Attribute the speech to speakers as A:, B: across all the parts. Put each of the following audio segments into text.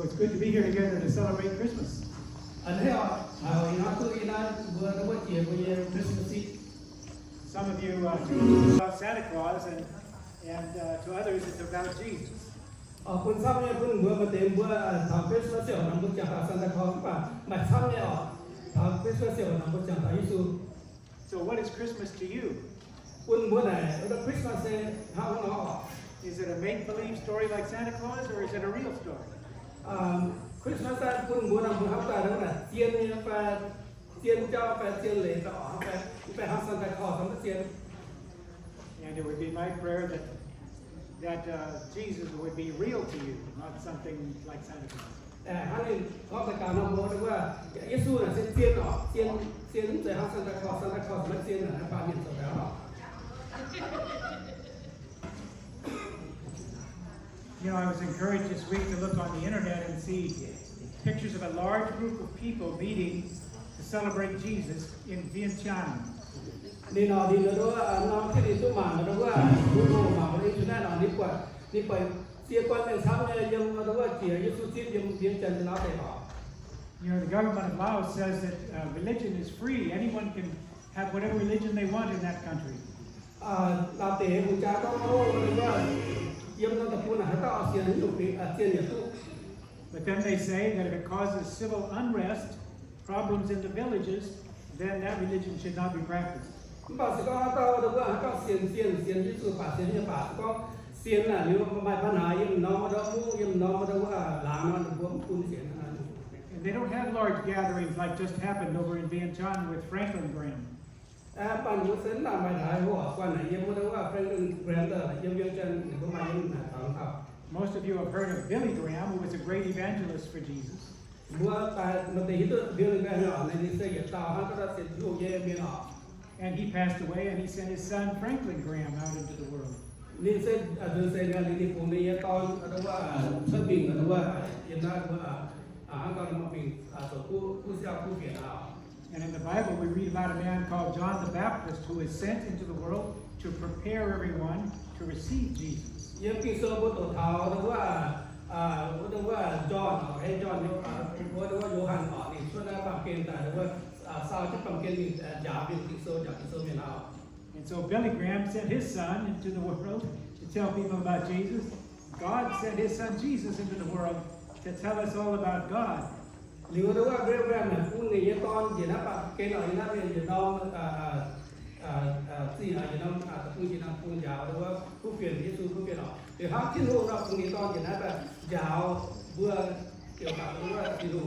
A: So it's good to be here together to celebrate Christmas.
B: Anh thấy không? Nó cứ đi nó vừa nó chiều vừa Christmas Eve.
A: Some of you about Santa Claus, and to others it's about Jesus.
B: คุณทราบไหมคุณเมื่อมาเต็มเมื่อทำ Christmas เสี่ยวนำบุญจากSanta Claus ป่ะไม่ทราบไหมอ๋อทำ Christmas เสี่ยวนำบุญจากเยซู
A: So what is Christmas to you?
B: คุณเมื่อไหร่แล้ว Christmas เนี่ยhow long?
A: Is it a make-believe story like Santa Claus, or is it a real story?
B: Christmas คุณเมื่อนำบุญเขาแต่แล้วนะเทียนเนี่ยไปเทียนเจ้าไปเทียนเหล็กต่อไปหาSanta Claus ทำเทียน
A: And it would be my prayer that Jesus would be real to you, not something like Santa Claus.
B: แต่ท่านเองก็ประกาศมาบอกว่าเยซูน่ะเทียนออกเทียนแต่หาSanta Clausมันเทียนน่ะปาเห็นตัวแล้ว
A: You know, I was encouraged this week to look on the internet and see pictures of a large group of people meeting to celebrate Jesus in Vientiane.
B: นี่นอดีเลยว่าน้องที่ดีสุดมาแล้วว่าผู้โตมาวันนี้ชุดนั้นนี่กว่านี่ไปเสียก่อนเป็นซ้ำเนี่ยยังแล้วว่าเจียเยซูที่ยังเพียงจันทร์แล้วแต่บอก
A: You know, the government of Laos says that religion is free. Anyone can have whatever religion they want in that country.
B: ลาเต้ผู้จ้าต้องรู้ว่ายังต้องตะปูนะต้องเอาเสียงอยู่ปีเสียงอย่างตู้
A: But then they say that if it causes civil unrest, problems in the villages, then that religion should not be practiced.
B: ป่าสก็ต้องว่าก็เสียงที่สุดป่าเสียงเนี่ยป่าก็เสียงน่ะหรือไม่ปัญหายังน้องมาแล้วยังน้องมาแล้วว่าหลานมันรวมคุณเสียงนั้น
A: And they don't have large gatherings like just happened over in Vientiane with Franklin Graham.
B: ปันมุสลิมน่ะไม่ได้หัวกว่าไหนยังไม่ได้ว่าเป็นแบรนด์ยังจันหรือว่ายังหนาทางครับ
A: Most of you have heard of Billy Graham, who was a great evangelist for Jesus.
B: เมื่อตายมันได้ยินตัวเดียวกันเนาะในนี้เสียตาหันก็เสร็จลูกเย่ไม่เนาะ
A: And he passed away, and he sent his son Franklin Graham out into the world.
B: นี่เส้นเดินเส้นงานที่ผมนี่ตอนว่าสบิงว่ายันได้ว่าหันก็มาบิงตัวผู้เสียผู้เปลี่ยนเอา
A: And in the Bible, we read about a man called John the Baptist who was sent into the world to prepare everyone to receive Jesus.
B: ยังกินโซ่บนตัวเท้าว่าจอห์นให้จอห์นว่าโยฮันออกนี่ช่วยได้ปั๊มเกณฑ์แต่ว่าสาวที่ปั๊มเกณฑ์นี่อยากเป็นกินโซ่ไม่เอา
A: And so Billy Graham sent his son into the world to tell people about Jesus. God sent his son Jesus into the world to tell us all about God.
B: หรือว่าเรื่องเนี่ยผู้นี้ตอนเดี๋ยวนะปั๊มเกณฑ์หน่อยนะเดี๋ยวน้องที่เดี๋ยวน้องผู้ที่น้องผู้ยาวหรือว่าผู้เปลี่ยนที่สู้ผู้เปลี่ยนออกเดี๋ยวหาที่รู้เราผู้นี้ตอนเดี๋ยวนะแบบยาวเบื่อเกี่ยวกับว่าที่รู้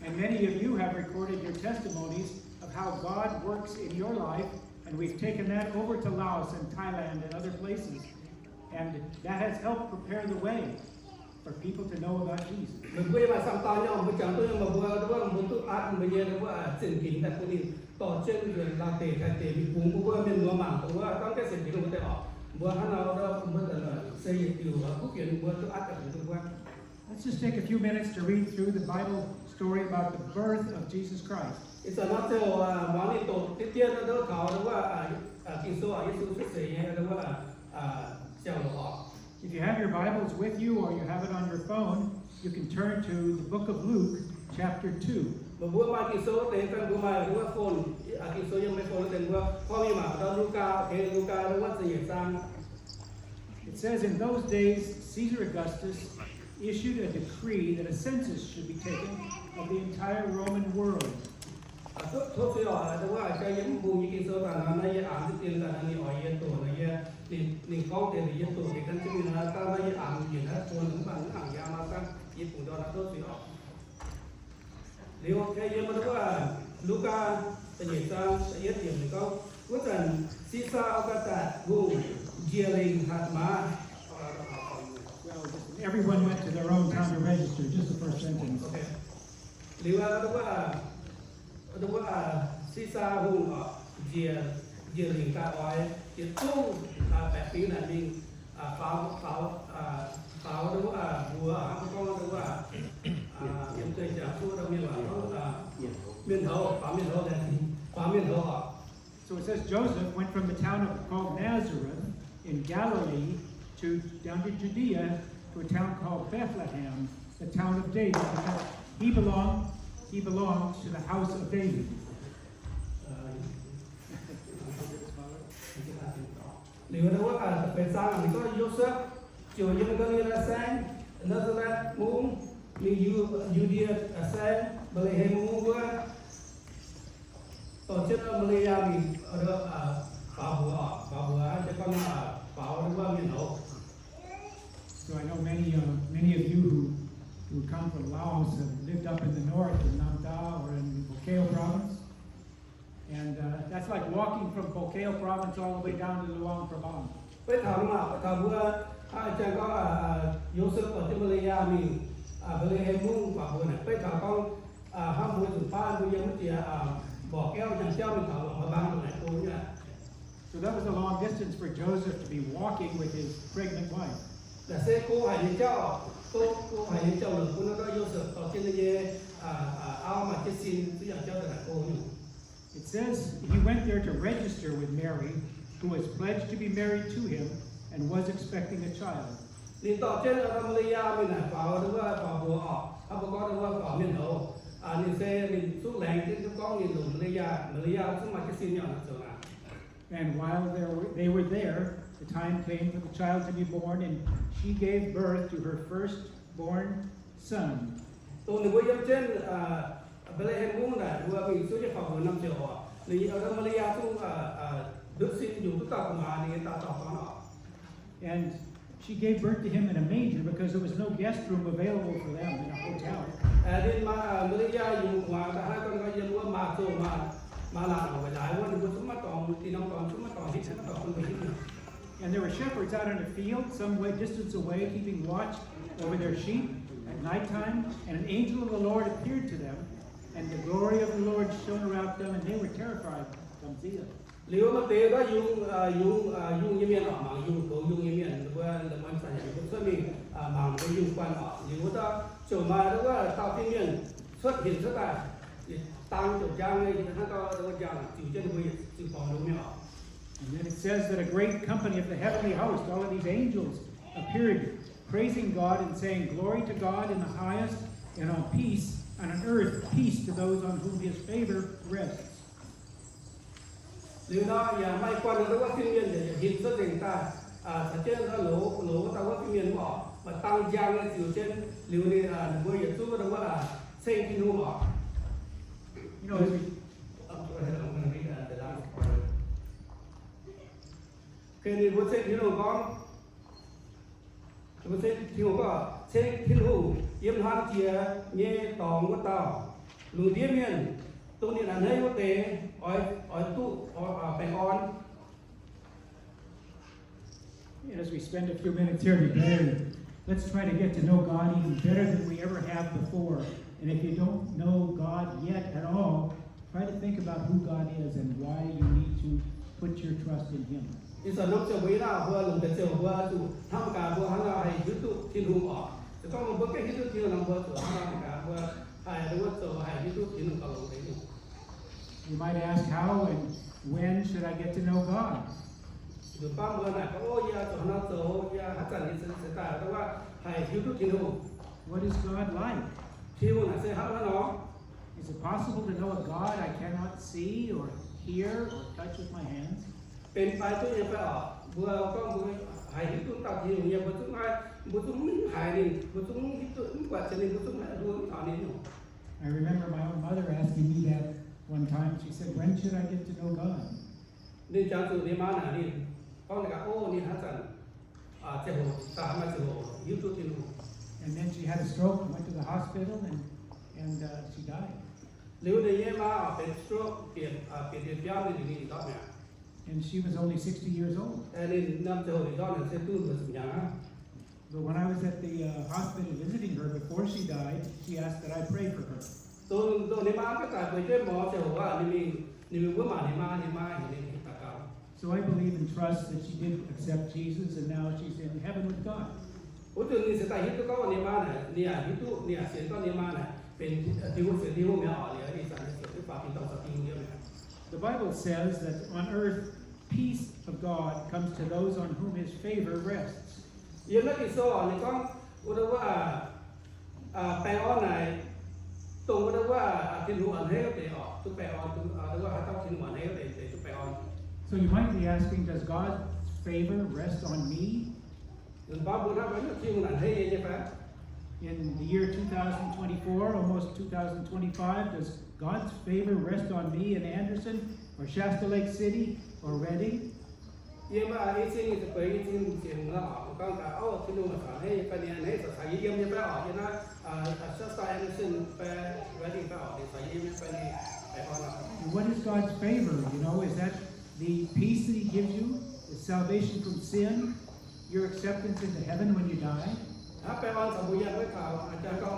A: And many of you have recorded your testimonies of how God works in your life, and we've taken that over to Laos and Thailand and other places. And that has helped prepare the way for people to know about Jesus.
B: มันก็ยังมาสัมตานยังมาจังตัวยังมาบัวด้วยมันตัวอาร์ตมันเยอะว่าเส้นกินแต่คนนี้ต่อเชื่อมเรื่องลาเต้ไทเต้มีปุ่มก็ว่าเป็นหัวหมันตัวว่าต้องแค่เส้นกินมันจะออกบัวฮันเราเมื่อแต่ละเสียอยู่ผู้เขียนบัวตัวอาร์ตกับตัวว่า
A: Let's just take a few minutes to read through the Bible story about the birth of Jesus Christ.
B: อิสระเจ้าวันนี้โตเตี้ยแล้วเขาหรือว่ากินโซ่เยซูคริสต์หรือว่าเจ้าหลอก
A: If you have your Bibles with you or you have it on your phone, you can turn to the book of Luke, chapter 2.
B: บัวมากินโซ่เต็มเป็นบัวมาหรือว่าโฟนกินโซ่ยังไม่โฟนเต็มบัวพ่อมีหมาตอนลูกาหรือว่าเสียสร้าง
A: It says, in those days, Caesar Augustus issued a decree that a census should be taken of the entire Roman world.
B: ทุกสิ่งแต่ว่าใจยังบูมีกินโซ่ต่างๆในอ่านที่เตียนต่างๆนี่อ่อยเย็นตัวในนี่เขาเตียนเย็นตัวที่กันจะมีนะถ้าในอ่านอยู่นะตัวหนึ่งบางอ่างยามาตั้งญี่ปุ่นตอนนั้นทุกสิ่งเดี๋ยวแค่ยังมาดูว่าลูกาจะเหยียดซางจะเหยียดเดี่ยวนี่ก็ว่าแต่ซีซ่าเอากระต่ายบูเจียริงหัดมา
A: Well, everyone went to their own town to register, just the first sentence.
B: Okay. หรือว่าดูว่าซีซ่าบูเจียริงกาไว้เจียตู้แบบปีนั้นมีฟ้าดูว่าบัวเขาก็ดูว่ายังเคยจะพูดเรามีว่าเมียนเท่าฟ้าเมียนเท่าแต่ฟ้าเมียนเท่า
A: So it says Joseph went from the town called Nazareth in Galilee down to Judea to a town called Bethlehem the town of David, because he belonged to the house of David.
B: หรือว่าเป็นสร้างนี่ก็ยกเสื้อเจียวยังก็มีละแสงนั่นแหละมุ้งมียูเดียแสงบริเฮมุ้งว่าต่อเชื่อมาเลยามีป่าบัวจะก็มาป่าหรือว่ามีหน
A: So I know many of you who come from Laos have lived up in the north in Nam Da or in Bokeo province. And that's like walking from Bokeo province all the way down to Luang Prabang.
B: ไปถามว่าอาจารย์ก็ยกเสื้อต่อที่มาเลยามีบริเฮมุ้งป่าบัวเนี่ยไปถามเขาห้ามบุญสุภาพบุญยังไม่เจียบอกแก้วอย่างเจ้ามีเขาบอกมาบ้างตรงไหนตรงนี้
A: So that was a long distance for Joseph to be walking with his pregnant wife.
B: แต่เซ่กูหายเจ้ากูหายเจ้าหรือกูนั่นก็ยกเสื้อต่อที่นี่เอามาเจสินตัวอย่างเจ้าแต่ละกูอยู่
A: It says he went there to register with Mary, who was pledged to be married to him and was expecting a child.
B: นี่ต่อเช่นเรามาเลยามีหน้าเปล่าหรือว่าเปล่าบัวออกถ้าบอกว่าหรือว่าเปล่ามีหนูนี่เซ่มีสุกแรงที่ทุกกล้องนี่หนุ่มมาเลยาซึ่งมาเจสินอย่างนั้นเจ้านะ
A: And while they were there, the time came for the child to be born, and she gave birth to her firstborn son.
B: ตัวหนึ่งว่าอย่างเช่นบริเฮมุ้งน่ะหรือว่ามีสุจะฝังหัวน้ำเจียวอ่ะนี่เรามาเลยาซึ่งดึกสิ้นอยู่ทุกตากุมานี่ตาต่อมา
A: And she gave birth to him in a manger because there was no guest room available for them in a hotel.
B: ดินมาเลยาอยู่มาแต่ให้คนก็ยังว่ามาโซมาหลานเอาไปหลายวันสมมาตองตีน้องตองสมมาตองที่ฉันมาตองคนไปที่นี่
A: And there were shepherds out in the field, some way distance away, keeping watch over their sheep at nighttime. And an angel of the Lord appeared to them, and the glory of the Lord shone around them, and they were terrified.
B: หรือว่ามาเตะก็ยุงยี่เมียนออกมายุงโกยุงยี่เมียนหรือว่ามันใส่ยุงก็มีบางก็ยุงควันออกหรือว่าโจมมาแล้วก็ตาพี่เมียนสุดเห็นสุดแต่ตังจบยางเลยท่านก็เรียกว่ายางจิ๋วเจ้าดูจิ๋วปองดูไม่ออก
A: And then it says that a great company of the heavenly host, all of these angels, appeared, praising God and saying, "Glory to God in the highest, and on earth peace to those on whom His favor rests."
B: หรือเนาะอย่างไม่ควันหรือว่าพี่เมียนอย่าเห็นสุดเด่นตาถ้าเจ้าก็โหลแต่ว่าพี่เมียนบอกมาตังยางเลยจิ๋วเจ้าหรือเนี่ยหรือว่าอย่าสู้หรือว่าเส้นที่นู้นบอก
A: You know, as we
B: คือในบทเส้นที่นู้นก็บทเส้นที่นู้นก็เส้นที่นู้นเยี่ยมหันเจียเงี้ยตองก็ต่อหลุดเยี่ยมเมียนตรงนี้นั่นให้ว่าเตะอ้อยตู้ไปอ่อน
A: And as we spend a few minutes here today, let's try to get to know God even better than we ever have before. And if you don't know God yet at all, try to think about who God is and why you need to put your trust in Him.
B: อิสระนกจะวิ่งหน้าหัวลงแต่เจ้าหัวจู่ทำการหัวหันให้ยุตุที่นู้นออกจะต้องมาบอกแค่ยุตุที่นู้นหัวจู่ทำการหัวให้หรือว่าตัวให้ยุตุที่นู้นก็ลงไปอยู่
A: You might ask, how and when should I get to know God?
B: หรือป้าเมื่อไหร่ก็โอ้ยาตัวนั้นโตยาหัดจันนิสตาแต่ว่าให้ยุตุที่นู้น
A: What is God like?
B: ที่นู้นเสียหัดแล้วเนาะ
A: Is it possible to know a God I cannot see or hear or touch with my hands?
B: เป็นไปตัวยังไปออกบัวก็บัวหายที่ตุ้งตัดที่อย่างเงี้ยบัวตุ้งหายบัวตุ้งหายนี่บัวตุ้งที่ตุ้งกว่าจะนี่บัวตุ้งหายรวมตอนนี้เนาะ
A: I remember my own mother asking me that one time. She said, "When should I get to know God?"
B: นี่จังสุดที่มาหนานี่ก็เลยก็โอ้นี่ฮัจันเจ้าหัวตามาเจ้าหัวยุตุที่นู้น
A: And then she had a stroke, went to the hospital, and she died.
B: หรือในเยี่ยมาเป็นสโตรกเปลี่ยนยาในที่นี่ก็เนี่ย
A: And she was only 60 years old.
B: แต่นี่น้ำเจ้าหัวก็เนี่ยเส้นตู้มันสัญญา
A: But when I was at the hospital visiting her before she died, she asked that I pray for her.
B: ตัวในมาก็กลายไปช่วยหมอเจ้าหัวนี่มีว่ามาในมาอย่างนี้ตะการ
A: So I believe and trust that she did accept Jesus, and now she's in heaven with God.
B: โอ้ตัวนี้เสียใจฮิตก็ในมาเนี่ยฮิตุเนี่ยเสียก็ในมาเป็นที่หัวเสียที่หัวไม่ออกเลยที่สั่งเสียที่ฝากที่ต้องสติงเยอะเลย
A: The Bible says that on earth, peace of God comes to those on whom His favor rests.
B: ยังไม่กี่โซ่เนี่ยก็อุดว่า แปลอ้อนไหนตรงก็เรียกว่าทิ้งหัวให้ก็เตะออกทุกแปลอ้อนเรียกว่าถ้าทิ้งหัวให้ก็เตะทุกแปลอ้อน
A: So you might be asking, does God's favor rest on me?
B: หรือบ้าบุญถ้ามันทิ้งหัวให้ใช่ไหม
A: In the year 2024, almost 2025, does God's favor rest on me in Anderson or Shasta Lake City or Reading?
B: เยี่ยมว่าไอ้สิ่งที่ไปที่เสียงเราออกก็การเอาที่นู่นมาให้ไปเนี่ยให้สายเยี่ยมยังไปออกยังนะชัสไตน์ซึ่งไปเวดิ้งไปออกสายเยี่ยมไปเนี่ยไปออก
A: What is God's favor? You know, is that the peace that He gives you, the salvation from sin, your acceptance into heaven when you die?
B: ถ้าไปออกสมุยไปข่าวอาจารย์ก็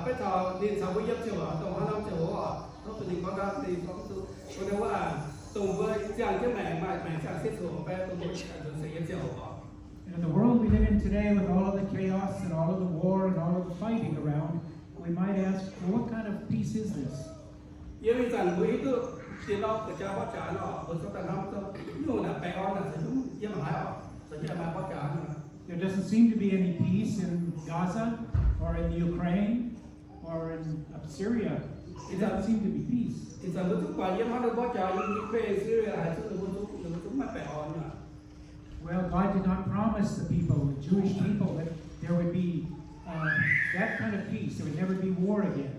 B: ไปข่าวดินสมุยเจ้าตรงห้องเจ้าเขาเป็นคนรักดีเขาคือเขาเรียกว่าตรงเบอร์这样就买下些土ไปตรง就是也叫好
A: In the world we live in today, with all of the chaos and all of the war and all of the fighting around, we might ask, well, what kind of peace is this?
B: 因为咱每个电脑国家发展了，我说咱们都用了白安了，是用也买了，实际上发展了。
A: There doesn't seem to be any peace in Gaza or in Ukraine or in Syria. It doesn't seem to be peace.
B: 其实我都管也买了发展，用的费是还是我都买白安了。
A: Well, God did not promise the people, the Jewish people, that there would be that kind of peace. There would never be war again.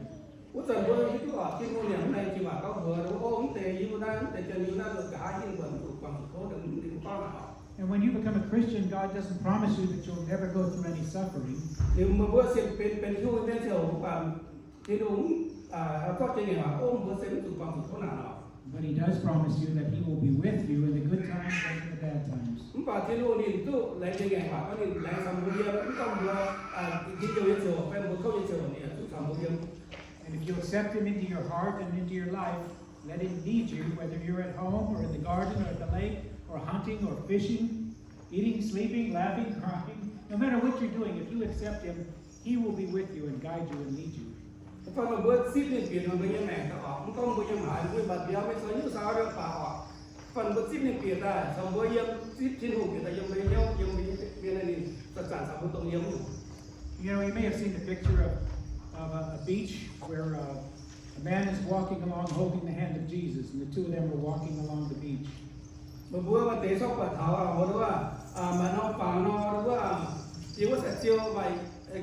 B: 我在我一个啊，听我两内句话，搞和了，我们在有那在这有那个家英文就讲可能领导了。
A: And when you become a Christian, God doesn't promise you that you'll never go through any suffering.
B: 你们不是เป็นช่วงนั้นเจ้าความที่ลุงก็จะเนี่ยว่าโอ้ผมเซ็นถูกความถูกเท่านั้น
A: But He does promise you that He will be with you in the good times and in the bad times.
B: ผมบอกที่ลุงนี่ตู้แรงยังไงว่าก็นี่แรงสมุนเดียวไม่ต้องว่าที่เดียวเจ้าเป็นบุคคลเจ้าเนี่ยทุกสมุนเดียว
A: And if you accept Him into your heart and into your life, let Him lead you, whether you're at home or in the garden or at the lake or hunting or fishing, eating, sleeping, laughing, crying. No matter what you're doing, if you accept Him, He will be with you and guide you and lead you.
B: เพราะมันเบิดซิปนี่เปลี่ยนมันไม่ยังแม่ก็ออกมันต้องไม่ยังหายมันบัดเดียวไม่เคยยุ่งสาวเรื่องป่าออกฟันเบิดซิปนี่เปลี่ยนได้สมบูรณ์ยังซิปชิ้นหูเปลี่ยนแต่ยังไม่ยังมีอะไรนี่สัจจะสมบูรณ์ตรงยังอยู่
A: You know, you may have seen the picture of a beach where a man is walking along holding the hand of Jesus, and the two of them are walking along the beach.
B: มันบัวมันเตะซอกปะเท้าหรือว่ามันเอาป่านอหรือว่าที่ว่าเสร็จเจียวไป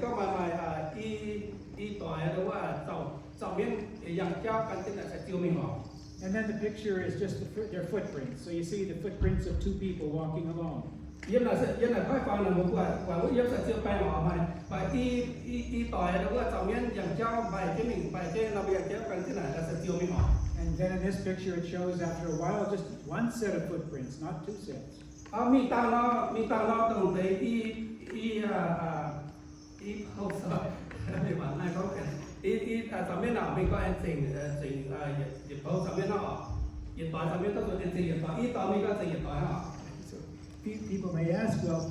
B: ก็มาอีต่อยหรือว่าเจ้าเมียนอย่างเจ้ากันที่ไหนเสร็จเจียวไม่หรอก
A: And then the picture is just their footprints. So you see the footprints of two people walking along.
B: ยังไงค่อยฟังหน่อยผมว่ายังเสร็จเจียวไปหรอไปอีต่อยหรือว่าเจ้าเมียนอย่างเจ้าไปที่หนึ่งไปที่เราไปอย่างเจ้ากันที่ไหนเสร็จเจียวไม่หรอก
A: And then in this picture it shows after a while just one set of footprints, not two sets.
B: มีตางนอตรงไหนอีเขาสอบไม่หวานนายเขาแก่สามเณรมีก็สิ่งหยิบเขาสามเณรหยิบต่อยสามเณรต้องเป็นสิ่งหยิบต่อยอีต่อมีก็สิ่งหยิบต่อย
A: So people may ask, well,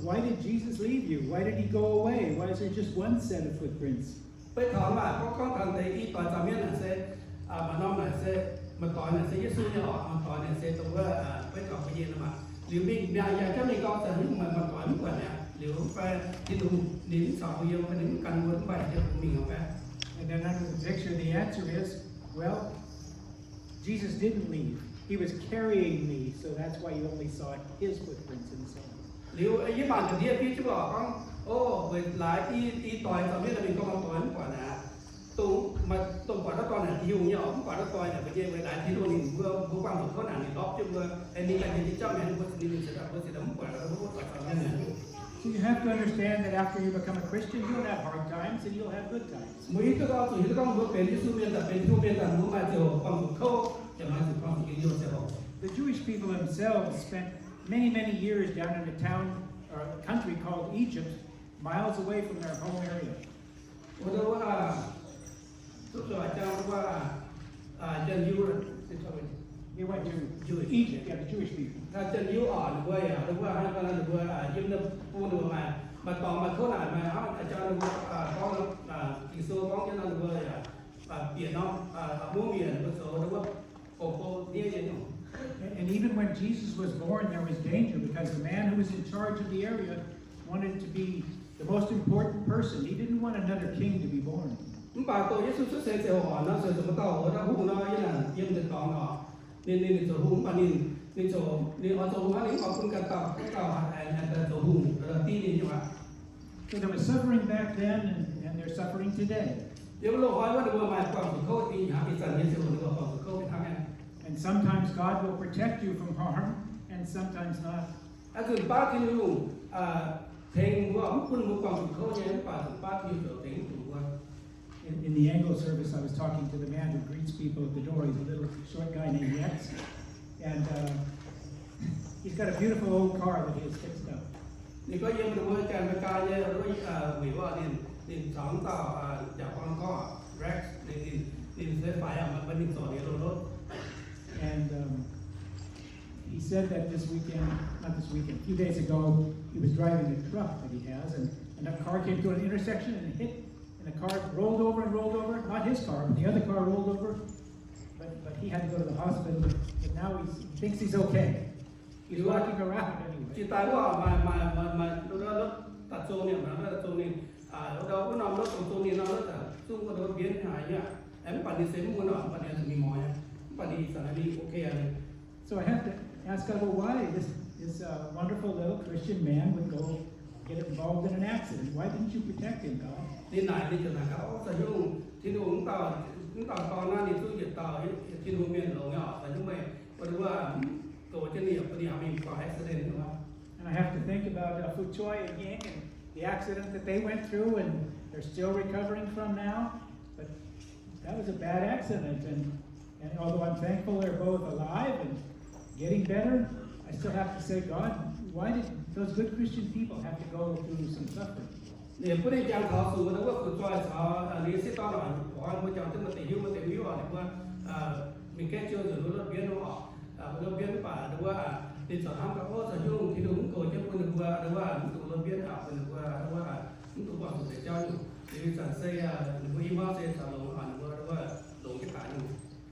A: why did Jesus leave you? Why did He go away? Why is there just one set of footprints?
B: ไปถามว่าเขาทำในอีต่อยสามเณรเสร็จมาน้องหน่อยเสร็จมาต่อยเสร็จยิ่งสู้เนี่ยมาต่อยเสร็จตรงว่าไปต่อไปเย็นมาหรือมีอย่างเจ้ามีก็จะนึกมาต่อยเหมือนกันเนี่ยหรือไปที่ดูนิ้วสาวเยี่ยมไปถึงกันวนไปจะมีเอาไป
A: And then under the picture, the answer is, well, Jesus didn't leave. He was carrying me, so that's why you only saw His footprints in the sand.
B: หรือไอ้ยี่บ้านจะเรียกพี่จะบอกว่าโอ้เวลาอีต่อยตอนนี้เราเป็นก็มาต่อยกว่านะตรงกว่าตอนนั้นอยู่เนี่ยกว่าตอนเนี่ยไปเจอเวลาที่โดนเมื่อผู้ฟังถึงเขาหนานี่ล็อกจนเมื่อไอ้นี่การที่เจ้าแม่ผู้สิ่งนี้เสร็จแล้วผู้สิ่งนั้นกว่าแล้วผู้ต่อยตอนนั้น
A: So you have to understand that after you become a Christian, you'll have hard times and you'll have good times.
B: มือที่ก็สุดที่ต้องรู้เป็นที่สุดเป็นแต่เป็นทุกเป็นแต่รู้มาเจอความสุขเขาจะมาถึงความสุขยิ่งเสีย
A: The Jewish people themselves spent many years down in a town or a country called Egypt, miles away from their home area.
B: เพราะว่าทุกส่วนเจ้าว่าจะอยู่
A: They went to Egypt, yeah, the Jewish people.
B: ถ้าจะยิ้วอ่อนหรือว่าให้กันหรือว่ายิ้มน้ำปูนมาต่อมาเท่าไหร่มาอาจารย์ก็กิโซก็จะนั่นหรือว่าเปลี่ยนเนาะมุ่งเปลี่ยนหรือว่าโอ้โหนี่ยังอยู่
A: And even when Jesus was born, there was danger because the man who was in charge of the area wanted to be the most important person. He didn't want another king to be born.
B: Bà tôi Giêsu xuất hiện theo họ nó sẽ chúng ta ở đó hùng nó như là yếm được tòng họ nên chỗ hùng bà nên chỗ ở chỗ hùng nó họ cũng cần tòng cái tàu hàng chỗ hùng tin đi như vậy.
A: So there was suffering back then, and they're suffering today. And sometimes God will protect you from harm, and sometimes not. In the Anglo service, I was talking to the man who greets people at the door. He's a little short guy named Yex, and he's got a beautiful old car that he has fixed up. And he said that a few days ago, he was driving a truck that he has, and a car came to an intersection and hit, and the car rolled over, not his car, but the other car rolled over, but he had to go to the hospital, but now he thinks he's okay. He's walking around anyway. So I have to ask God, well, why this wonderful little Christian man would go get involved in an accident? Why didn't you protect him, God? And I have to think about Phu Choi and Mienh and the accident that they went through, and they're still recovering from now. But that was a bad accident, and although I'm thankful they're both alive and getting better, I still have to say, God, why did those good Christian people have to go through some suffering?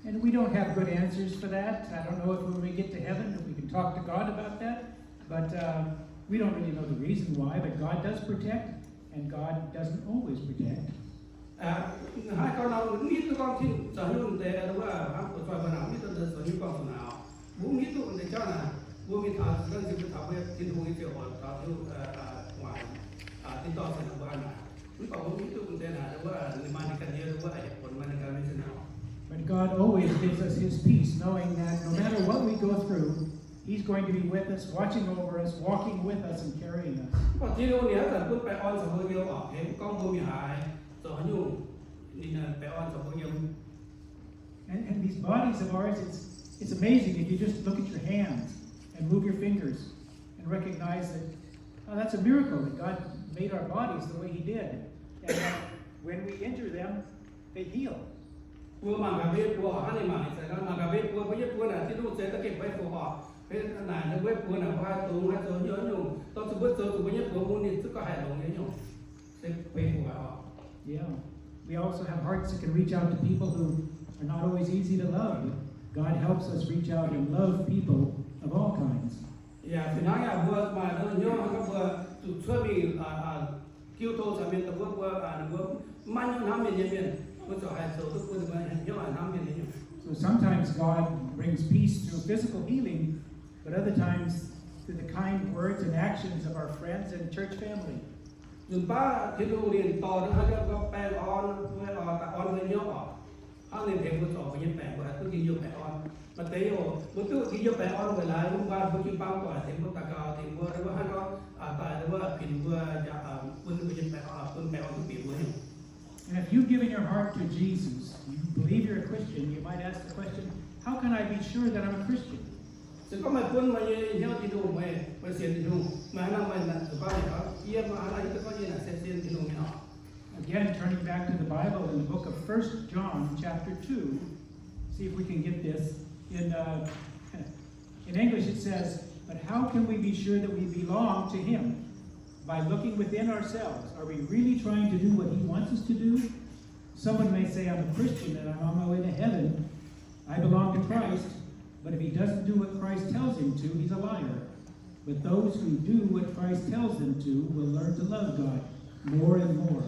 A: And we don't have good answers for that. I don't know if when we get to heaven, if we can talk to God about that. But we don't really know the reason why. But God does protect, and God doesn't always protect. But God always gives us His peace, knowing that no matter what we go through, He's going to be with us, watching over us, walking with us, and carrying us. And these bodies of ours, it's amazing if you just look at your hands and move your fingers and recognize that, oh, that's a miracle that God made our bodies the way He did. And that when we injure them, they heal. Yeah. We also have hearts that can reach out to people who are not always easy to love. God helps us reach out and love people of all kinds. So sometimes God brings peace through physical healing, but other times through the kind words and actions of our friends and church family. And if you've given your heart to Jesus, you believe you're a Christian, you might ask the question, how can I be sure that I'm a Christian? Again, turning back to the Bible in the book of 1 John chapter 2, see if we can get this. In English it says, but how can we be sure that we belong to Him? By looking within ourselves. Are we really trying to do what He wants us to do? Someone may say, I'm a Christian and I'm on my way to heaven. I belong to Christ. But if he doesn't do what Christ tells him to, he's a liar. But those who do what Christ tells them to will learn to love God. more and more.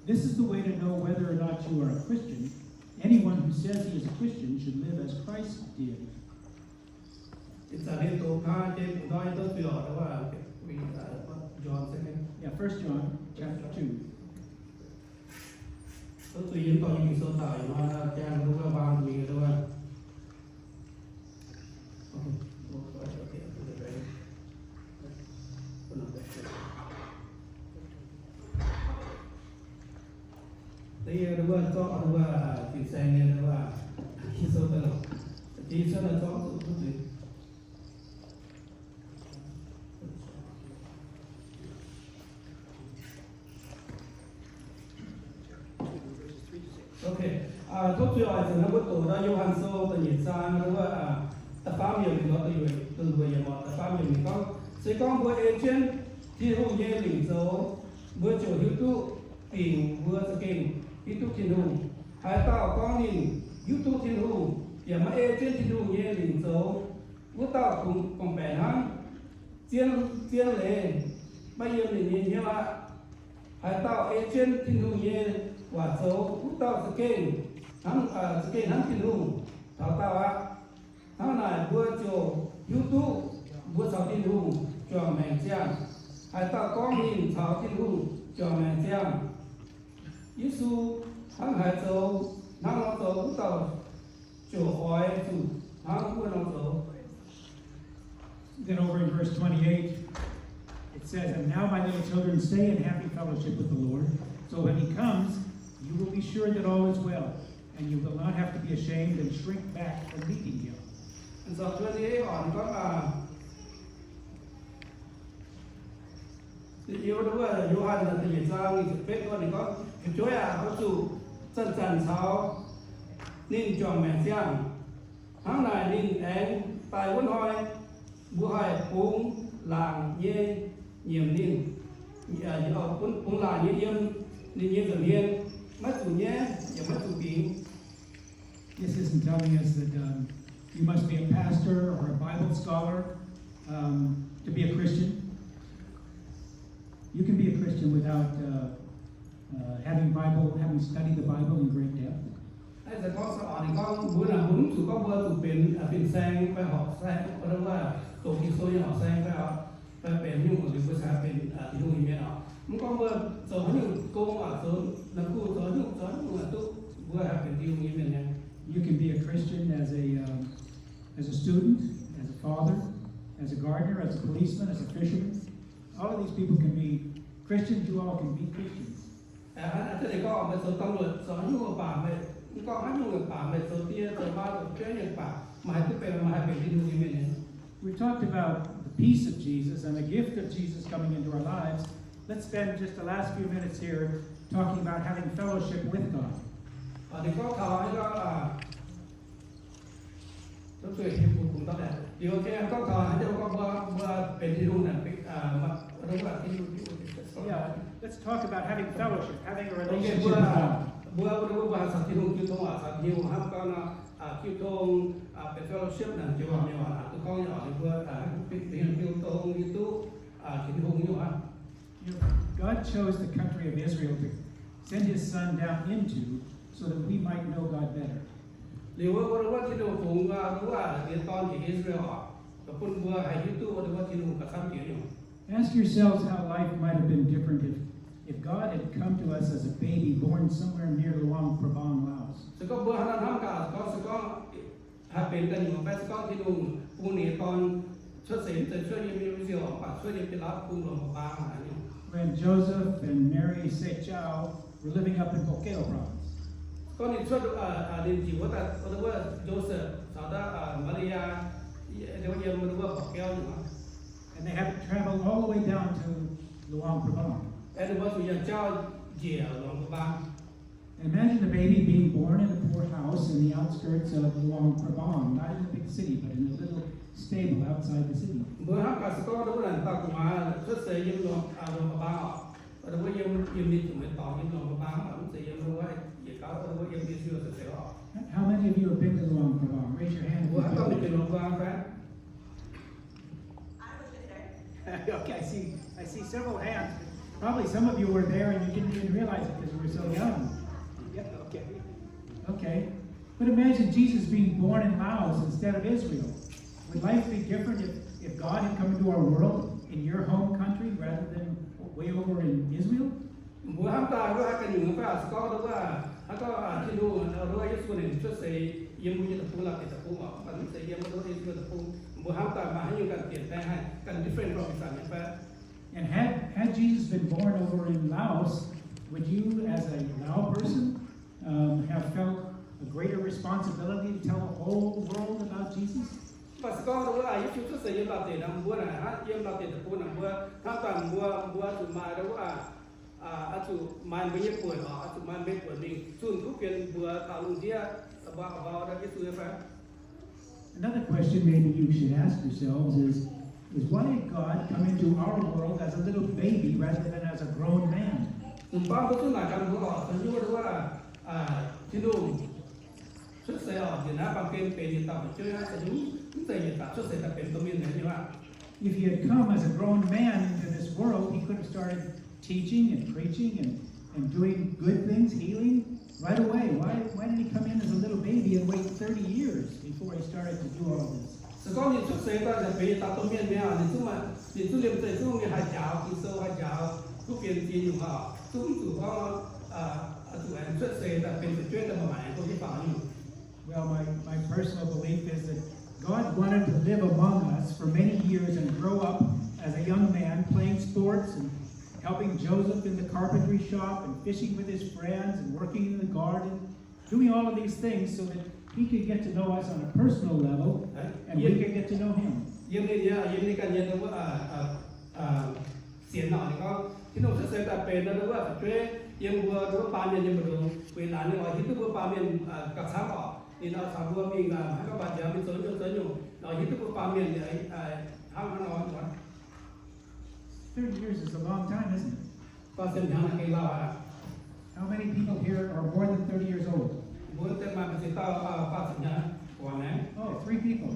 A: This is the way to know whether or not you are a Christian. Anyone who says he is a Christian should live as Christ did.
B: It's a little hard to nói tới việc đó là vì John sẽ
A: Yeah, 1 John chapter 2.
B: tôi tùy những con những sơ tải mà trang đúng là vàng vì đó là đây đúng là cho đúng là chỉ xem như đúng là khi sơ tải thì sẽ là cho sự gì ok tốt tuyệt vời từ năm bữa tổ đã Johan sâu từ nhiệt sang đúng là tập pháp nhiều thì nó từ về nhà một tập pháp nhiều mình có sẽ có bữa trên thì hùng nhé lĩnh dấu bữa chỗ hữu tu tìm bữa sự kiện hữu tu thiên hùng hai tạo có nhìn hữu tu thiên hùng và mà trên thiên hùng nhé lĩnh dấu bữa tạo cùng bè hắn chiên lệ bây giờ mình nhìn là hai tạo trên thiên hùng nhé và dấu bữa tạo sự kiện hắn thiên hùng tạo á hắn này bữa chỗ hữu tu bữa sáu thiên hùng cho mẹ chàng hai ta có nhìn thảo thiên hùng cho mẹ chàng Giêsu hắn hai châu hắn nó châu cũng tàu chỗ ói chủ hắn cũng nó châu.
A: Then over in verse 28, it says, "And now, my little children, stay in happy fellowship with the Lord. So when he comes, you will be sure that all is well, and you will not have to be ashamed and shrink back from meeting him."
B: And so 28 on có yêu đó là Johan là từ Giêsu thì phép con thì có chúa có chủ chân trần sáu nên chọn mẹ giang tháng này nên én tài quân hoi bùa hai cũng làng nhé nhiều nên ở cũng là như yếm nên như thường niên mất chủ nhé và mất chủ kín.
A: This isn't telling us that you must be a pastor or a Bible scholar to be a Christian. You can be a Christian without having studied the Bible in great depth.
B: Bây giờ có sợ thì có bữa nào muốn chủ có bữa chủ biển sang phải học sang có đâu là tổ kỳ số như học sang phải biển nhưng mà điều bữa sáng biển thì không hình như nào muốn có bữa giờ như cô ở sớm là cô giờ nhưng mà tôi bữa học biển tiêu như vậy.
A: You can be a Christian as a student, as a father, as a gardener, as a policeman, as a fisherman. All of these people can be Christians. You all can be Christians.
B: Thế thì có một số công luật số như một bà mẹ có hai người bà mẹ số tia số ba số chơi những bà mà hai cái mà hai cái như vậy này.
A: We talked about the peace of Jesus and the gift of Jesus coming into our lives. Let's spend just the last few minutes here talking about having fellowship with God.
B: Thì có thọ có tôi cười thì cũng tốt đẹp. Điều kia có thọ hay đâu có bữa bênที่นู่นน่ะmà đâu làที่นู่น
A: Yeah, let's talk about having fellowship, having a relationship with God.
B: Bữa bahasaที่นู่นคือต้องภาษาที่นู่นครับก็นะคือต้องเป็น fellowship นั่นจะว่าไม่ว่าตัวเขาอย่างนี้เพื่อเป็นคือต้องอยู่ตู้ที่นู่นอยู่อ่ะ
A: God chose the country of Israel to send His Son down into so that we might know God better.
B: หรือว่าที่นู่นผมว่ารู้ว่าเรียนตอนที่อิสราเอลแต่คนเบื่อให้อยู่ตู้หรือว่าที่นู่นก็ทำเกี่ยวอยู่
A: Ask yourselves how life might have been different if God had come to us as a baby born somewhere near Luang Prabang, Laos.
B: ซึ่งก็เบื่อท่านทำการก็ซึ่งก็หากเป็นกันอยู่แบบก็ที่นู่นปูนี่ตอนช่วยเสริมแต่ช่วยยังมีวิธีออกปากช่วยยังเป็นรับปูหลวงพระบางอะไรนี่
A: When Joseph and Mary say Chow were living up in Pokeo province.
B: ก็นี่ช่วยเรียนจิ๋วแต่ว่าโจเซฟสาวดามาริยาเดี๋ยวยังมาดูว่าปากแก้วอยู่
A: And they had to travel all the way down to Luang Prabang.
B: แต่ดูว่าสุยาเจ้าเจี๋ยหลวงพระบาง
A: Imagine a baby being born in a poor house in the outskirts of Luang Prabang, not in a big city, but in a little stable outside the city.
B: เมื่อฮักกับสกอตดูนั่นตักมาช่วยเสริมยังหลวงพระบางแต่ว่ายังมีถึงไม่ต่อยังหลวงพระบางมันจะยังรู้ว่าอย่างเขาแต่ว่ายังมีเชื่อเสริม
A: How many of you have been to Luang Prabang? Raise your hand.
B: ว่าต้องเป็นหลวงพระบางครับ
A: Okay, I see several hands. Probably some of you were there and you didn't even realize it because you were so young. Yeah, okay. Okay. But imagine Jesus being born in Laos instead of Israel. Would life be different if God had come into our world in your home country rather than way over in Israel?
B: บัวห้ามตายว่ากันอยู่กับสกอตว่าแล้วก็ที่ดูเราด้วยยุคส่วนหนึ่งช่วยเสียยังมีตะปูหลักตะปูออกกันเสียยังไม่รู้ที่ตะปูบัวห้ามตายมาให้อยู่กันเปลี่ยนแปลงให้กัน different from อีสานนี่แปะ
A: And had Jesus been born over in Laos, would you, as a Lao person, have felt a greater responsibility to tell the whole world about Jesus?
B: ปัสกอตว่ายุคช่วยเสียยังหลับเตะนำบัวนะฮะยังหลับเตะตะปูนำบัวห้ามตายบัวถูกมาแล้วว่าอาจุมันไม่ยังปวดหรออาจุมันไม่ปวดนี่ส่วนทุกเปลี่ยนบัวตาลุงเดียบ่าวได้ที่สุดเลย
A: Another question maybe you should ask yourselves is why did God come into our world as a little baby rather than as a grown man?
B: บางคนหลายคนบอกฉันรู้ว่าที่นู่นชุดเสียออกอยู่นะบางเป็นต่ำช่วยนะฉันรู้เสียต่ำชุดเสียแต่เป็นตัวมีเนี่ยว่า
A: If he had come as a grown man into this world, he could have started teaching and preaching and doing good things, healing right away. Why did he come in as a little baby and wait 30 years before he started to do all this?
B: สกอนี่ชุดเสียก็จะเป็นตัวมีเนี่ยนี่ทุกมันนี่ทุเรียนเตยทุกมีหายยาวกินโซ่หายยาวทุกเปลี่ยนจีนอยู่อ่ะทุกสุดว่าตัวชุดเสียแต่เป็นช่วยแต่หมายคนที่ฟังอยู่
A: Well, my personal belief is that God wanted to live among us for many years and grow up as a young man playing sports and helping Joseph in the carpentry shop and fishing with his friends and working in the garden, doing all of these things so that he could get to know us on a personal level and we could get to know him.
B: ยังนี่กันยังว่าเสียหน่อยก็ที่น้องเสียแต่เป็นนะว่าช่วยยังบัวหรือว่าปาเมียนยังมาดูเวลาเนี่ยเราคิดว่าปาเมียนกับช้างออกนี่เราสามบัวมีงานให้กับบาดเจ็บมีส่วนอยู่เราคิดว่าปาเมียนเนี่ยห้ามนอนก่อน
A: 30 years is a long time, isn't it?
B: ก็เส้นทางในเรา
A: How many people here are more than 30 years old?
B: บัวเต็มมาเป็นสิบต่อป้าสัญญาก่อนนะ
A: Oh, 3 people.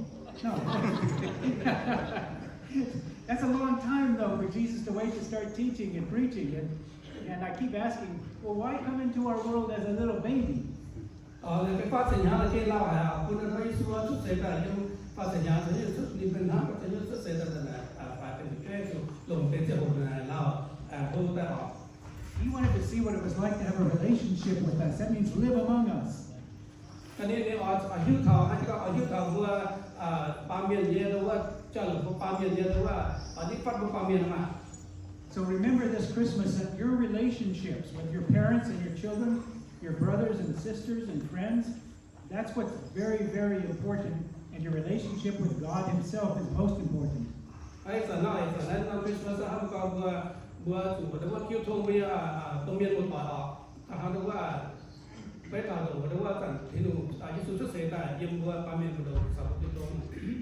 A: No. That's a long time, though, for Jesus to wait to start teaching and preaching. And I keep asking, well, why come into our world as a little baby?
B: เลยไปป้าสัญญาที่เราคุณเราอิสระชุดเสกยังป้าสัญญาจะยุดนี่เป็นน้ำจะยุดชุดเสกแต่ละฝ่ายเป็นแค่ลงเป็นเจ้าของเราพูดแต่ออก
A: He wanted to see what it was like to have a relationship with us. That means live among us.
B: อันนี้เนี่ยอายุเท่าอันนี้ก็อายุเท่าว่าปาเมียนเยอะหรือว่าเจ้าหลวงปาเมียนเยอะหรือว่าอันนี้ฟัดบุปาเมียนมา
A: So remember this Christmas that your relationships with your parents and your children, your brothers and sisters and friends, that's what's very, very important. And your relationship with God Himself is most important.
B: ไอ้สันนั้นเราคริสต์มาสทำก็บัวถูกแต่ว่าคิวทงมีตรงเมียนบนต่อออกถ้าหากว่าไปต่อหรือว่ากันที่หนูอายุสุดเสียแต่ยังบัวปาเมียนบนต่อสาวที่ตรง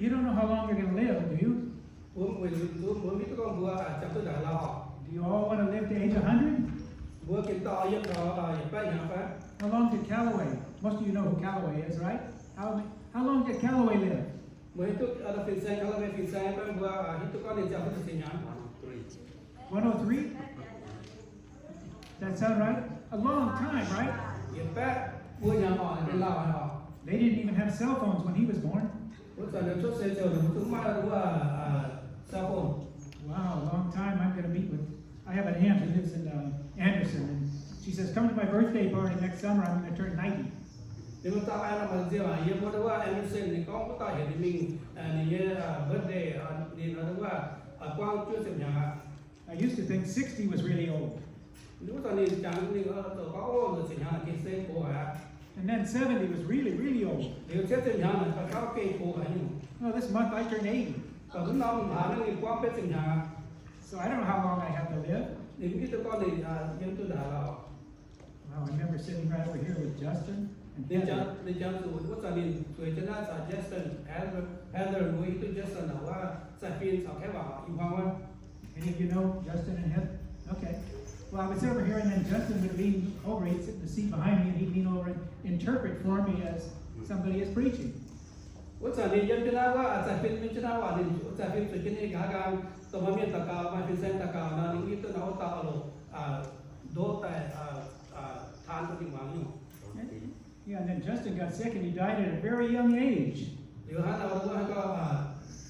A: You don't know how long you're going to live, do you?
B: ผมมีตัวบัวจับตัวด่าเรา
A: Do you all want to live to age 100?
B: บัวกินต่อยังต่ออย่างไปอย่างไป
A: How long did Callaway? Most of you know who Callaway is, right? How long did Callaway live?
B: เมื่อทุกเราฟินแซงเราไปฟินแซงไปบัวที่ตัวก็เนี่ยจะเป็นสิ่งนั้น
A: 103? That sound right? A long time, right?
B: อย่างแป๊ะบัวยังอ่อนเป็นเราอ่ะ
A: They didn't even have cell phones when he was born.
B: รู้จักเรื่องชุดเซลล์ถึงมาหรือว่าเซลล์โฟน
A: Wow, long time. I'm going to meet with. I have an aunt who lives in Anderson, and she says, "Come to my birthday party next summer. I'm going to turn 90."
B: เดี๋ยวตาไอ้เรามาเจอว่ายังบอกว่าแอนเดอร์สันนี่ก็ตาเห็นมิงนี่เบิร์ธเดย์นี่เราเรียกว่ากว้างจุดสิบอย่าง
A: I used to think 60 was really old.
B: รู้ตอนนี้จังนี่ก็ตัวก็โอ้สิบอย่างกินเส้นโก้ฮะ
A: And then 70 was really, really old.
B: เดี๋ยวเช็ดสิบอย่างก็เข้าเกย์โก้ฮะอยู่
A: Oh, this month I turn 80.
B: แต่คุณน้องหาเรื่องกว้างเป็นสิบอย่าง
A: So I don't know how long I have to live.
B: นี่พี่ตัวก็เลยยังตัวด่าเรา
A: Wow, I remember sitting right over here with Justin and
B: ในจัง
A: Heather.
B: ในจังสูตรว่าตอนนี้สวยจะน่าจะ Justin Heather มุ้ยตัว Justin ว่าจะฟินสาวแค่ว่าอยู่ห้องว่า
A: Any of you know Justin and Heather? Okay. Well, I was over here, and then Justin would lean over. He'd sit in the seat behind me, and he'd lean over and interpret for me as somebody is preaching.
B: ว่าตอนนี้ยังจะน่าว่าจะฟินไม่จะน่าว่านี่จะฟินสุดที่นี่การตัวมาเมียนตะกาวมาฟินเซนตะกาวนั่นนี่ตัวน้องตาอโล โดนแต่ทานตัวที่หวังอยู่
A: Yeah, and then Justin got sick and he died at a very young age.
B: เดี๋ยวเราก็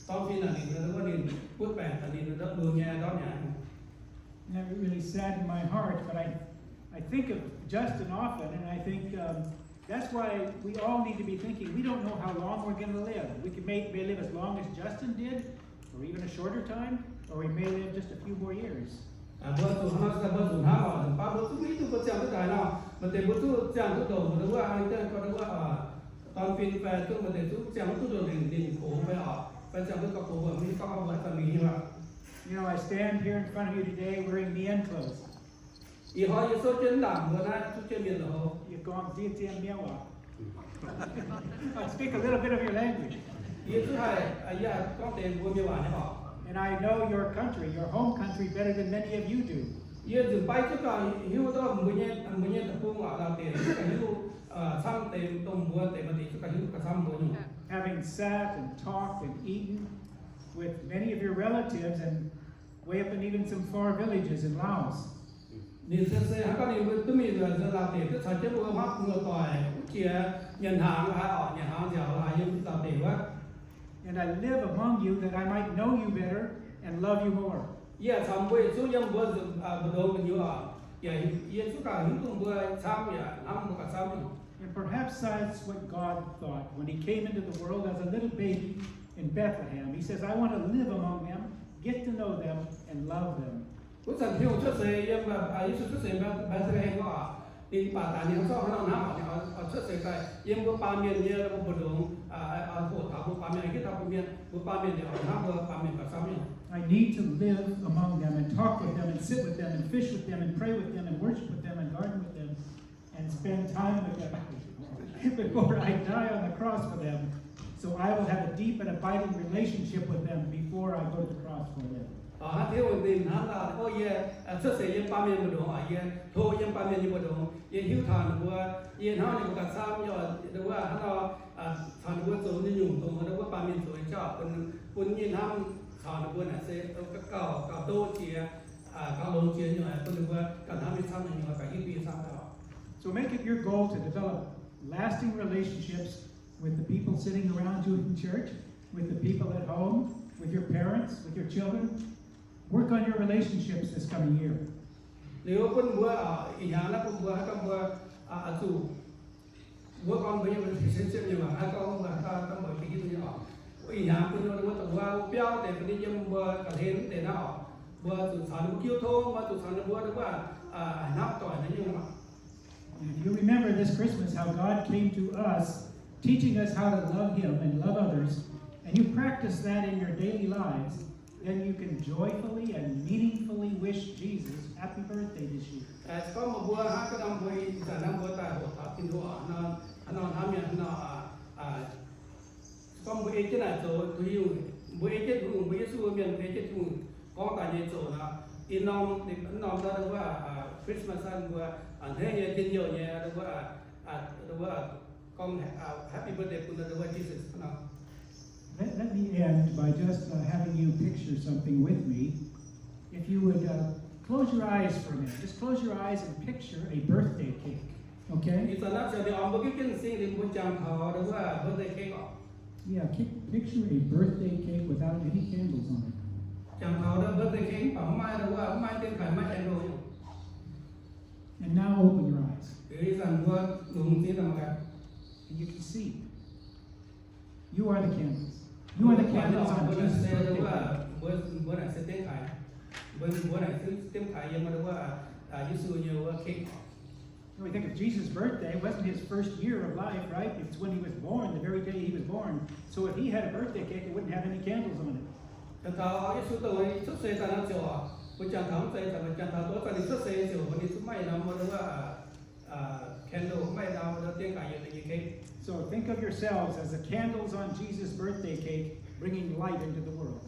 B: ตอนปีนั้นนี่เราก็นี่พูดแปลกแต่นี่เราดูแง่ตอนนี้
A: And that really saddened my heart, but I think of Justin often, and I think that's why we all need to be thinking, we don't know how long we're going to live. We may live as long as Justin did, or even a shorter time, or we may live just a few more years.
B: บทสุนทรบทสุนทรบอกถึงป้าบทสุนี้ทุกคนจำทุกการเนาะมันแต่บทสุจำทุกตัวหรือว่าอะไรก็หรือว่าตอนฟินแฟร์ทุกมันแต่ทุกจำทุกตัวดินโขงไปออกไปจำทุกกระโปรงแบบนี้ก็เอาไว้ตอนนี้ว่า
A: You know, I stand here in front of you today wearing Mienh clothes.
B: อีหอยโซเจนหลังเมื่อนั้นทุกเจมีเหรอ
A: You've gone to Mienh Waac. I speak a little bit of your language.
B: ยี่สุดท้ายอายาก็เต็มบัวมีหวานให้ออก
A: And I know your country, your home country, better than many of you do.
B: ยี่สุดไปทุกการหิวต้องมือเนี่ยตะปูหวานเราเต็มกันหิวซ้ำเต็มต้มบัวเต็มปฏิทุกการหิวกระซ้ำบัวอยู่
A: Having sat and talked and eaten with many of your relatives and way up in even some far villages in Laos.
B: นี่เซ่ๆก็นี่ต้องมีเรื่องเราเต็มก็ใช้เจ้าบัวพักเมื่อต่อยเกี่ยยันหางหาออกยันหางเดียวหายังเราเต็มว่า
A: And I live among you that I might know you better and love you more.
B: ยี่ทำบัวสู้ยังบัวบัวโดนอยู่อ่ะยี่สุดการหิวต้องบัวซ้ำเนี่ยน้ำบัวกับซ้ำอยู่
A: And perhaps that's what God thought when he came into the world as a little baby in Bethlehem. He says, I want to live among them, get to know them, and love them.
B: ผู้สันติชุดเสียยังแบบอายุชุดเสียแบบแบบแสดงว่าดินป่าตาเนี่ยเขาชอบให้เราน้ำเนี่ยเอาชุดเสียไปยังบัวปลาเมียนเนี่ยเราบัวดงเอาโถถาบัวปลาเมียนที่ทำบัวเมียนเนี่ยเอาน้ำบัวปลาเมียนกับซ้ำเนี่ย
A: I need to live among them and talk with them and sit with them and fish with them and pray with them and worship with them and garden with them and spend time with them before I die on the cross for them. So I will have a deep and abiding relationship with them before I go to the cross for them.
B: ที่วันดินฮันลาโอ้ยชุดเสียยังปลาเมียนบัวดงโถยังปลาเมียนบัวดงหิวทานบัวห้าเนี่ยกับซ้ำเนี่ยหรือว่าฮันเราทานบัวโซนนี่อยู่ตรงหรือว่าปลาเมียนสวยชอบคนยินห้ามทานบัวเนี่ยเสียเก่าโตเจียเก่าลงเจียอยู่คนหรือว่าการทำให้ซ้ำเนี่ยกับหิวปีซ้ำแล้ว
A: So make it your goal to develop lasting relationships with the people sitting around you in church, with the people at home, with your parents, with your children. Work on your relationships this coming year.
B: หรือว่าคนบัวอีกอย่างนะคนบัวให้กับบัวสู่บัวกองบัวยังเป็นเส้นเส้นอยู่ให้กับบัวต้องบัวปีที่ออกอีกอย่างคนเราบัวตัวว่าเปรี้ยวแต่คนนี้ยังบัวกระเทียมแต่หน้าออกบัวสุดสารบัวคิ้วโทงบัวสุดสารบัวหรือว่านับต่อยนั่นยัง
A: If you remember this Christmas how God came to us, teaching us how to love Him and love others, and you practice that in your daily lives, then you can joyfully and meaningfully wish Jesus happy birthday this year.
B: ก็มาบัวฮะก็ทำบัวแต่น้ำบัวตายหัวตัดกินหัวนอนทำอย่างก็บัวเอเจนต์โจตัวอยู่บัวเอเจนต์บัวเยซูเมียนเอเจนต์ก็ตายเยซูนะอีน้องเด็กน้องได้รู้ว่าคริสต์มาสบัวอันเนี้ยกินเยอะเนี่ยรู้ว่าก็แฮปปี้เบิร์ดเดย์คุณรู้ว่าเยซูนะ
A: Let me end by just having you picture something with me. If you would close your eyes for a minute. Just close your eyes and picture a birthday cake. Okay? Yeah, picture a birthday cake without any candles on it. And now open your eyes. And you can see. You are the candles. You are the candles on Jesus' birthday cake. We think of Jesus' birthday, it wasn't his first year of life, right? It's when he was born, the very day he was born. So if he had a birthday cake, it wouldn't have any candles on it. So think of yourselves as the candles on Jesus' birthday cake, bringing light into the world.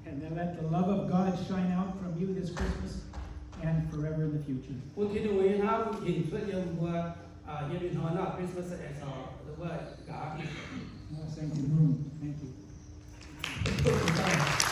A: And then let the love of God shine out from you this Christmas and forever in the future.
B: Thank you.
A: Thank you.
B: Tốt chúng ta.